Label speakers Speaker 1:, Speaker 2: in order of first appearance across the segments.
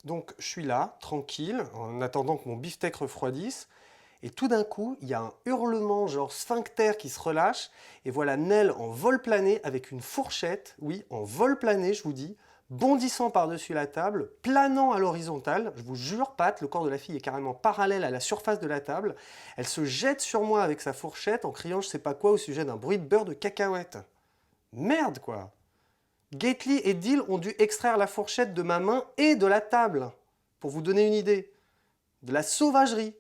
Speaker 1: Donc je suis là, tranquille, en attendant que mon beefsteak refroidisse, et tout d'un coup, il y a un hurlement genre sphincter qui se relâche, et voilà Nell en vol plané avec une fourchette, oui, en vol plané, je vous dis, bondissant par-dessus la table, planant à l'horizontale, je vous jure, Pat, le corps de la fille est carrément parallèle à la surface de la table, elle se jette sur moi avec sa fourchette en criant je sais pas quoi au sujet d'un bruit de beurre de cacahuète. Merde quoi! Gately et Deal ont dû extraire la fourchette de ma main et de la table, pour vous donner une idée. De la sauvagerie.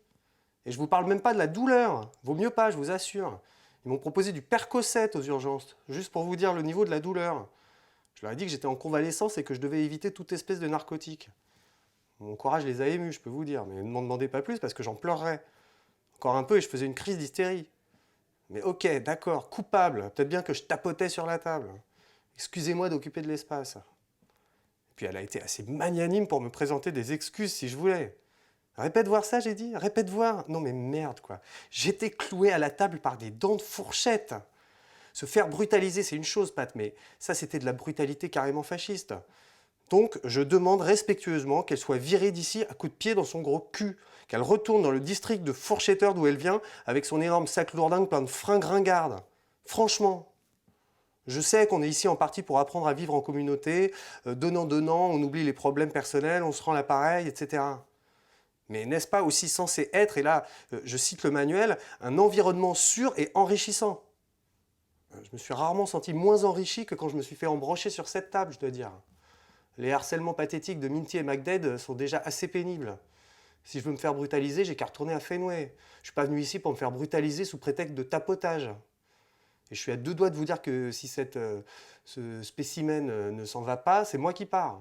Speaker 1: Et je vous parle même pas de la douleur. Vaut mieux pas, je vous assure. Ils m'ont proposé du Percocet aux urgences, juste pour vous dire le niveau de la douleur. Je leur ai dit que j'étais en convalescence et que je devais éviter toute espèce de narcotique. Mon courage les a émus, je peux vous dire, mais ne m'en demandez pas plus parce que j'en pleurerais. Encore un peu et je faisais une crise d'hystérie. Mais ok, d'accord, coupable, peut-être bien que je tapotais sur la table. Excusez-moi d'occuper de l'espace. Et puis elle a été assez magnanime pour me présenter des excuses si je voulais. Répète voir ça, j'ai dit. Répète voir. Non mais merde quoi. J'étais cloué à la table par des dents de fourchette. Se faire brutaliser, c'est une chose, Pat, mais ça c'était de la brutalité carrément fasciste. Donc je demande respectueusement qu'elle soit virée d'ici à coups de pied dans son gros cul, qu'elle retourne dans le district de fourchetteur d'où elle vient avec son énorme sac lourdingue plein de fringues ringardes. Franchement. Je sais qu'on est ici en partie pour apprendre à vivre en communauté, donnant, on oublie les problèmes personnels, on se rend l'appareil, etc. Mais n'est-ce pas aussi censé être, et là je cite le manuel, un environnement sûr et enrichissant? Je me suis rarement senti moins enrichi que quand je me suis fait embrocher sur cette table, je dois dire. Les harcèlements pathétiques de Minty et McDade sont déjà assez pénibles. Si je veux me faire brutaliser, j'ai qu'à retourner à Fenway. Je suis pas venu ici pour me faire brutaliser sous prétexte de tapotage. Et je suis à deux doigts de vous dire que si ce spécimen ne s'en va pas, c'est moi qui pars.